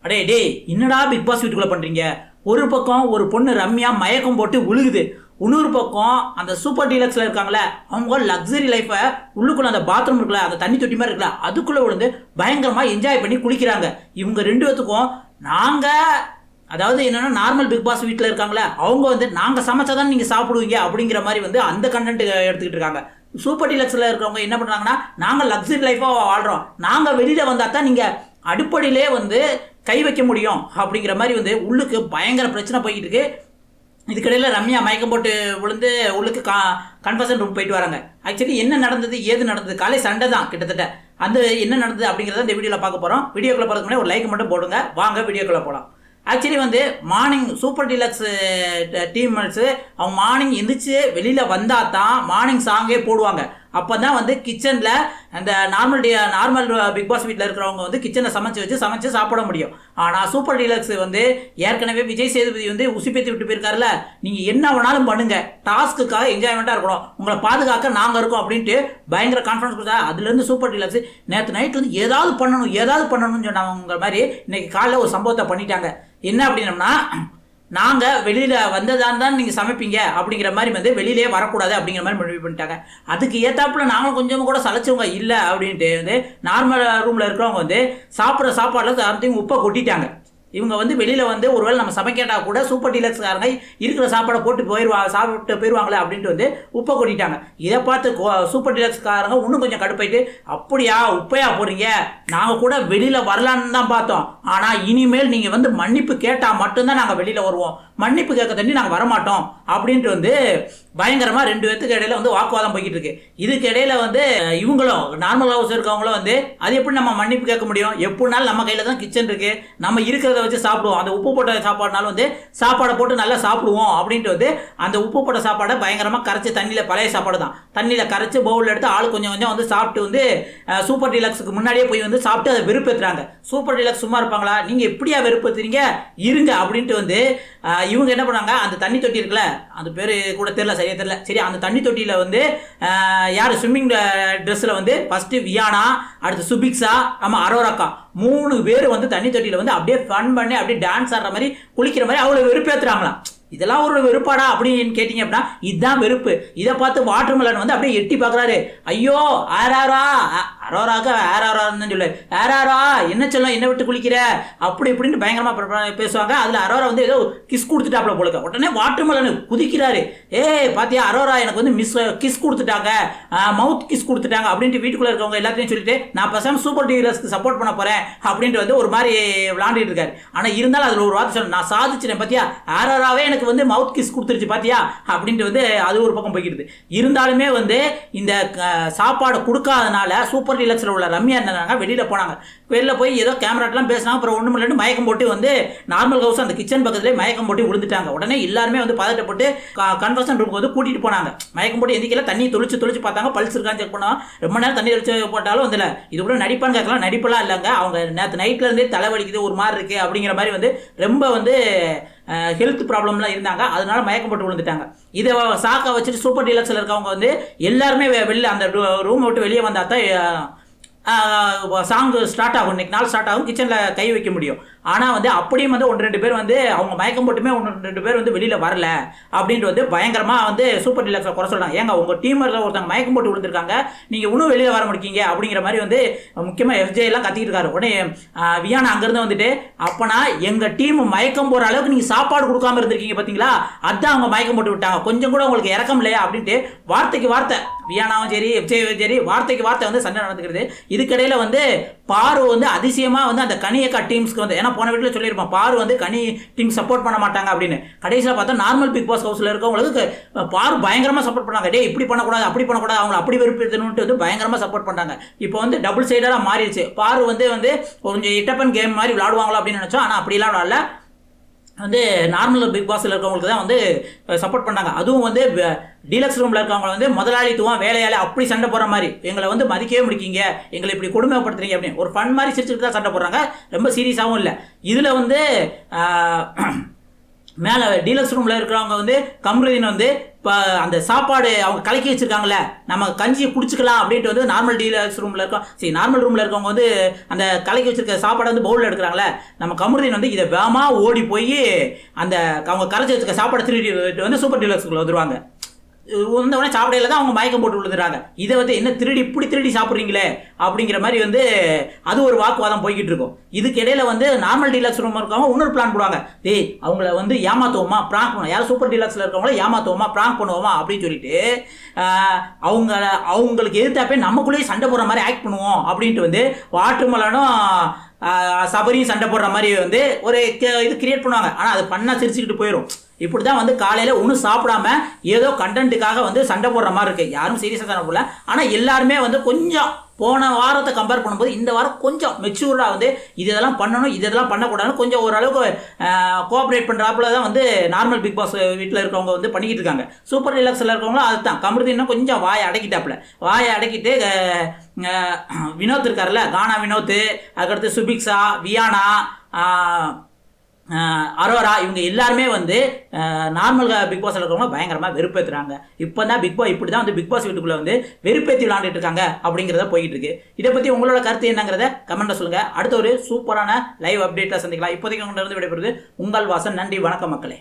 அடே டேய் என்னடா பிக் பாஸ் வீட்டுக்குள்ளே பண்ணுறீங்க? ஒரு பக்கம் ஒரு பொண்ணு ரம்யா மயக்கம் போட்டு விழுகுது, இன்னொரு பக்கம் அந்த சூப்பர் டீலக்ஸில் இருக்காங்களே அவங்க லக்ஸரி லைஃப்பை உள்ளுக்குள்ள அந்த பாத்ரூம் இருக்குல்ல, அந்த தண்ணி தொட்டி மாதிரி இருக்குல்ல, அதுக்குள்ளே விழுந்து பயங்கரமாக என்ஜாய் பண்ணி குளிக்கிறாங்க. இவங்க ரெண்டு பேத்துக்கும் நாங்கள் அதாவது என்னென்னா நார்மல் பிக் பாஸ் வீட்டில் இருக்காங்களே அவங்க வந்து நாங்கள் சமைச்சா தான் நீங்கள் சாப்பிடுவீங்க அப்படிங்கிற மாதிரி வந்து அந்த கண்டென்ட் எடுத்துக்கிட்டு இருக்காங்க. சூப்பர் டீலக்ஸில் இருக்கிறவங்க என்ன பண்ணுறாங்கன்னா நாங்கள் லக்ஸரி லைஃபாக வாழ்கிறோம், நாங்கள் வெளியில் வந்தால் தான் நீங்கள் அடுப்படியிலே வந்து கை வைக்க முடியும் அப்படிங்கிற மாதிரி வந்து உள்ளுக்கு பயங்கர பிரச்சனை போய்கிட்டு இருக்கு. இதுக்கிடையில் ரம்யா மயக்கம் போட்டு விழுந்து உள்ளுக்கு கன்ஃபர்ஷன் ரூம் போயிட்டு வராங்க. ஆக்சுவலி என்ன நடந்தது ஏது நடந்தது, காலை சண்டை தான் கிட்டத்தட்ட. அந்த என்ன நடந்தது அப்படிங்கிறத இந்த வீடியோவில் பார்க்க போகிறோம். வீடியோக்குள்ளே போகிறதுக்கு முன்னாடி ஒரு லைக் மட்டும் போடுங்க, வாங்க வீடியோக்குள்ளே போகலாம். ஆக்சுவலி வந்து மார்னிங் சூப்பர் டீலக்ஸ் டீம்மேட்ஸு அவங்க மார்னிங் எந்திரிச்சு வெளியில் வந்தால் தான் மார்னிங் சாங்கே போடுவாங்க. அப்போ தான் வந்து கிச்சனில் அந்த நார்மல் பிக் பாஸ் வீட்டில் இருக்கிறவங்க வந்து கிச்சனில் சமைச்சு சாப்பிட முடியும். ஆனால் சூப்பர் டீலக்ஸ் வந்து ஏற்கனவே விஜய் சேதுபதி வந்து உசுப்பேற்றி விட்டு போயிருக்காருல, நீங்கள் என்ன வேணாலும் பண்ணுங்கள், டாஸ்க்குக்காக என்ஜாய்மெண்ட்டாக இருக்கணும், உங்களை பாதுகாக்க நாங்கள் இருக்கோம் அப்படின்ட்டு பயங்கர கான்ஃபிடன்ஸ் கொடுத்தா. அதுலேருந்து சூப்பர் டீலக்ஸ் நேற்று நைட் வந்து ஏதாவது பண்ணணும்னு சொன்னவங்க மாதிரி இன்னைக்கு காலையில் ஒரு சம்பவத்தை பண்ணிட்டாங்க. என்ன அப்படின்னம்னா, நாங்கள் வெளியில் வந்ததான் தான் நீங்கள் சமைப்பீங்க அப்படிங்கிற மாதிரி வந்து வெளியிலே வரக்கூடாது அப்படிங்கிற மாதிரி முடிவு பண்ணிட்டாங்க. அதுக்கு ஏற்றாப்புல நாங்களும் கொஞ்சம் கூட சளைச்சவங்க இல்லை அப்படின்ட்டு வந்து நார்மல் ரூமில் இருக்கிறவங்க வந்து சாப்பிட்ற சாப்பாடில் சம்திங் உப்பை கொட்டிட்டாங்க. இவங்க வந்து வெளியில் வந்து ஒருவேளை நம்ம சமைக்கட்டா கூட சூப்பர் டீலக்ஸ்காரங்க இருக்கிற சாப்பாடை போட்டு சாப்பிட்டு போயிடுவாங்களே அப்படின்ட்டு வந்து உப்பை கொட்டிட்டாங்க. இதை பார்த்து சூப்பர் டீலக்ஸ்காரங்க இன்னும் கொஞ்சம் கடுப்பாயிட்டு, அப்படியா உப்பையா போடுறீங்க, நாங்கள் கூட வெளியில் வரலான்னு தான் பார்த்தோம், ஆனால் இனிமேல் நீங்கள் வந்து மன்னிப்பு கேட்டால் மட்டும்தான் நாங்கள் வெளியில் வருவோம், மன்னிப்பு கேட்க தண்ணி நாங்கள் வரமாட்டோம் அப்படின்ட்டு வந்து பயங்கரமாக ரெண்டு பேத்துக்கு இடையில வந்து வாக்குவாதம் போய்கிட்டு இருக்கு. இதுக்கு இடையில வந்து இவங்களும் நார்மல் ஹவுஸ் இருக்கவங்களும் வந்து அது எப்படி நம்ம மன்னிப்பு கேட்க முடியும், எப்படினாலும் நம்ம கையில் தான் கிச்சன் இருக்குது, நம்ம இருக்கிறத வச்சு சாப்பிடுவோம், அந்த உப்பு போட்ட சாப்பாடுனாலும் வந்து சாப்பாடை போட்டு நல்லா சாப்பிடுவோம் அப்படின்ட்டு வந்து அந்த உப்பு போட்ட சாப்பாடை பயங்கரமாக கரைச்சி தண்ணியில் பழைய சாப்பாடு தான் தண்ணியில் கரைச்சி பவுலில் எடுத்து ஆள் கொஞ்சம் கொஞ்சம் வந்து சாப்பிட்டு வந்து சூப்பர் டீலக்ஸுக்கு முன்னாடியே போய் வந்து சாப்பிட்டு அதை வெறுப்பேற்றுறாங்க. சூப்பர் டீலக்ஸ் சும்மா இருப்பாங்களா, நீங்கள் எப்படியா வெறுப்பேற்றுறீங்க இருங்க அப்படின்ட்டு வந்து இவங்க என்ன பண்ணாங்க, அந்த தண்ணி தொட்டி இருக்குல்ல, அந்த பேர் கூட தெரியல, சரியா தெரியல, சரி அந்த தண்ணி தொட்டியில் வந்து யார் ஸ்விம்மிங் ட்ரெஸ்ஸில் வந்து ஃபஸ்ட்டு வியானா, அடுத்து சுபிக்ஸா, நம்ம அரோராக்கா 3 பேர் வந்து தண்ணி தொட்டியில் வந்து அப்படியே ஃபன் பண்ணி அப்படியே டான்ஸ் ஆடுற மாதிரி குளிக்கிற மாதிரி அவளை வெறுப்பேற்றுறாங்களாம். இதெல்லாம் ஒரு வெறுப்பாடா அப்படின்னு கேட்டிங்க அப்படின்னா இதுதான் வெறுப்பு. இதை பார்த்து வாட்டர்மெலன் வந்து அப்படியே எட்டி பார்க்குறாரு. ஐயோ அரோராக ஆராரான்னு சொல்லு, ஆராரா என்ன சொல்லும், என்ன விட்டு குளிக்கிற அப்படி இப்படின்னு பயங்கரமாக பேசுவாங்க. அதில் அரோரா வந்து ஏதோ கிஸ் கொடுத்துட்டாப்புல போலுக்க. உடனே வாட்டர்மெலன் குதிக்கிறாரு, பாத்தியா அரோரா எனக்கு வந்து கிஸ் கொடுத்துட்டாங்க, மவுத் கிஸ் கொடுத்துட்டாங்க அப்படின்ட்டு வீட்டுக்குள்ளே இருக்கவங்க எல்லாத்தையும் சொல்லிட்டு நான் பேசாமல் சூப்பர் டீலக்ஸ்க்கு சப்போர்ட் பண்ண போகிறேன் அப்படின்ட்டு வந்து ஒரு மாதிரி விளாண்டுட்டு இருக்காரு. ஆனால் இருந்தாலும் அதில் ஒரு வார்த்தை சொல்ல, நான் சாதிச்சிட்டேன் பார்த்தியா, ஆராராவே எனக்கு வந்து மவுத் கிஸ் கொடுத்துருச்சு பார்த்தியா அப்படின்ட்டு வந்து அது ஒரு பக்கம் போய்கிடுது. இருந்தாலுமே வந்து இந்த சாப்பாடு கொடுக்காதனால சூப்பர் டீலக்ஸில் உள்ள ரம்யா என்னன்னா வெளியில் போனாங்க. வெளியில் போய் ஏதோ கேமராட்டெலாம் பேசினாங்க. அப்புறம் ஒன்றும் இல்லைன்னு மயக்கம் போட்டு வந்து நார்மல் ஹவுஸ் அந்த கிச்சன் பக்கத்துலேயே மயக்கம் போட்டு விழுந்துட்டாங்க. உடனே எல்லாருமே வந்து பதட்டப்பட்டு கன்ஃபர்ஷன் ரூமுக்கு வந்து கூட்டிகிட்டு போனாங்க. மயக்கம் போட்டு எந்திக்கல, தண்ணி தொளிச்சு பார்த்தாங்க, பல்ஸ் இருக்கான்னு செக் பண்ணாங்க. ரொம்ப நேரம் தண்ணி தொளிச்சு போட்டாலும் வந்து இல்லை, இது கூட நடிப்பான்னு கேட்கலாம், நடிப்பெல்லாம் இல்லைங்க, அவங்க நேற்று நைட்லேருந்தே தலைவலிக்குது ஒரு மாதிரி இருக்குது அப்படிங்கிற மாதிரி வந்து ரொம்ப வந்து ஹெல்த் ப்ராப்ளம்லாம் இருந்தாங்க, அதனால மயக்கம் போட்டு விழுந்துட்டாங்க. இதை சாக்கா வச்சுட்டு சூப்பர் டீலக்ஸில் இருக்கவங்க வந்து எல்லாருமே வெளியில் அந்த ரூம் விட்டு வெளியே வந்தால் தான் சாங் ஸ்டார்ட் ஆகும், இன்னைக்கு நாள் ஸ்டார்ட் ஆகும், கிச்சனில் கை வைக்க முடியும். ஆனால் வந்து அப்படியும் வந்து 1-2 பேர் வந்து அவங்க மயக்கம் போட்டுமே 1-2 பேர் வந்து வெளியில் வரல அப்படின்ட்டு வந்து பயங்கரமாக வந்து சூப்பர் டீலக்ஸில் குறை சொல்கிறாங்க. ஏங்க உங்கள் டீமரில் ஒருத்தவங்க மயக்கம் போட்டு விழுந்திருக்காங்க, நீங்கள் இன்னும் வெளியில் வர முடிக்கீங்க அப்படிங்கிற மாதிரி வந்து முக்கியமாக எஃப்ஜே எல்லாம் கத்திக்கிட்டு இருக்காரு. உடனே வியானா அங்கேருந்து வந்துட்டு, அப்போனா எங்கள் டீம் மயக்கம் போகிற அளவுக்கு நீங்கள் சாப்பாடு கொடுக்காம இருந்திருக்கீங்க பார்த்தீங்களா, அதுதான் அவங்க மயக்கம் போட்டு விட்டாங்க, கொஞ்சம் கூட உங்களுக்கு இறக்கம் இல்லையா அப்படின்ட்டு வார்த்தைக்கு வார்த்தை வியானாவும் சரி எஃப்ஜேவும் சரி வார்த்தைக்கு வார்த்தை வந்து சண்டை நடந்துக்கிறது. இதுக்கிடையில் வந்து பாரு வந்து அதிசயமாக வந்து அந்த கனியக்கா டீம்ஸ்க்கு வந்து, ஏன்னா போன வீட்டில் சொல்லியிருப்பான் பாரு வந்து கனி டீம் சப்போர்ட் பண்ண மாட்டாங்க அப்படின்னு, கடைசியில் பார்த்தா நார்மல் பிக் பாஸ் ஹவுஸில் இருக்கவங்களுக்கு பாரு பயங்கரமாக சப்போர்ட் பண்ணாங்க. டே இப்படி பண்ணக்கூடாது அப்படி பண்ணக்கூடாது, அவங்களை அப்படி வெறுப்பேற்றணுன்ட்டு வந்து பயங்கரமாக சப்போர்ட் பண்ணுறாங்க. இப்போ வந்து டபுள் சைடாக மாறிடுச்சு. பாரு வந்து கொஞ்சம் இட்டப்பன் கேம் மாதிரி விளாடுவாங்களா அப்படின்னு நினச்சோம், ஆனால் அப்படிலாம் விளாடல, வந்து நார்மல் பிக் பாஸில் இருக்கவங்களுக்கு தான் வந்து சப்போர்ட் பண்ணாங்க. அதுவும் வந்து டீலக்ஸ் ரூமில் இருக்கவங்க வந்து முதலாளித்துவம் வேலையாளி அப்படி சண்டை போடுற மாதிரி, எங்களை வந்து மதிக்கவே முடிக்கீங்க, எங்களை இப்படி கொடுமைப்படுத்துறீங்க அப்படின்னு ஒரு ஃபன் மாதிரி சிரிச்சுட்டு தான் சண்டை போடுறாங்க, ரொம்ப சீரியஸாகவும் இல்லை. இதில் வந்து மேலே டீலக்ஸ் ரூமில் இருக்கிறவங்க வந்து கம்ருதீன் வந்து இப்போ அந்த சாப்பாடு அவங்க கலக்கி வச்சிருக்காங்கல்ல, நம்ம கஞ்சியை குடிச்சிக்கலாம் அப்படின்ட்டு வந்து நார்மல் டீலக்ஸ் ரூமில் இருக்கோம். சரி, நார்மல் ரூமில் இருக்கவங்க வந்து அந்த கலக்கி வச்சிருக்க சாப்பாடை வந்து பவுலில் எடுக்கிறாங்களே, நம்ம கமருதீன் வந்து இதை வேகமாக ஓடி போய் அந்த அவங்க கரைச்சி வச்சிருக்க சாப்பாடை திருடிட்டு வந்து சூப்பர் டீலக்ஸ்குள்ளே வந்துருவாங்க. உடனே சாப்பிடையில தான் அவங்க மயக்கம் போட்டு விழுந்துறாங்க. இதை வந்து என்ன திருடி இப்படி திருடி சாப்பிட்றீங்களே அப்படிங்கிற மாதிரி வந்து அது ஒரு வாக்குவாதம் போய்கிட்டு இருக்கும். இதுக்கு இடையில வந்து நார்மல் டீலக்ஸ் ரூம் இருக்கவங்க இன்னொரு பிளான் போடுவாங்க. டேய், அவங்கள வந்து ஏமாத்துவோமா, ப்ராங்க் பண்ணுவோம், யாரும் சூப்பர் டீலக்ஸில் இருக்கவங்கள ஏமாத்துவோமா, ப்ராங்க் பண்ணுவோமா அப்படின்னு சொல்லிட்டு அவங்களுக்கு எதிர்த்தாப்பே நமக்குள்ளேயே சண்டை போடுற மாதிரி ஆக்ட் பண்ணுவோம் அப்படின்ட்டு வந்து வாட்டர்மெலனும் சபரியும் சண்டை போடுற மாதிரி வந்து ஒரு இது கிரியேட் பண்ணுவாங்க. ஆனால் அது பண்ணால் சிரிச்சுக்கிட்டு போயிடும். இப்படி தான் வந்து காலையில் ஒன்றும் சாப்பிடாம ஏதோ கண்டென்ட்டுக்காக வந்து சண்டை போடுற மாதிரி இருக்குது. யாரும் சீரியஸாக சண்டை போடல, ஆனால் எல்லாருமே வந்து கொஞ்சம் போன வாரத்தை கம்பேர் பண்ணும்போது இந்த வாரம் கொஞ்சம் மெச்சூர்டாக வந்து இதெல்லாம் பண்ணணும், இதெல்லாம் பண்ணக்கூடாதுன்னு கொஞ்சம் ஓரளவுக்கு கோஆப்ரேட் பண்ணுறாப்புல தான் வந்து நார்மல் பிக் பாஸ் வீட்டில் இருக்கவங்க வந்து பண்ணிக்கிட்டு இருக்காங்க. சூப்பர் டீலக்ஸில் இருக்கவங்களும் அதுதான். கமருதீன் கொஞ்சம் வாயை அடக்கிட்டாப்புல, வாயை அடக்கிட்டு வினோத் இருக்கார்ல, கானா வினோத், அதுக்கடுத்து சுபிக்ஷா, வியானா, அரோரா, இவங்க எல்லாருமே வந்து நார்மல் பிக் பாஸில் இருக்கிறவங்க பயங்கரமாக வெறுப்பேற்றுறாங்க. இப்போ தான் பிக் பாஸ் இப்படி தான் வந்து பிக் பாஸ் வீட்டுக்குள்ளே வந்து வெறுப்பேற்றி விளாண்டுட்டு இருக்காங்க அப்படிங்கிறத போயிட்டு இருக்கு. இதை பற்றி உங்களோட கருத்து என்னங்கிறத கமெண்ட்டில் சொல்லுங்கள். அடுத்த ஒரு சூப்பரான லைவ் அப்டேட்டில் சந்திக்கலாம். இப்போதைக்கு உங்கள்கிட்ட இருந்து விடைபெறுவது உங்கள் வாசன். நன்றி, வணக்கம் மக்களே.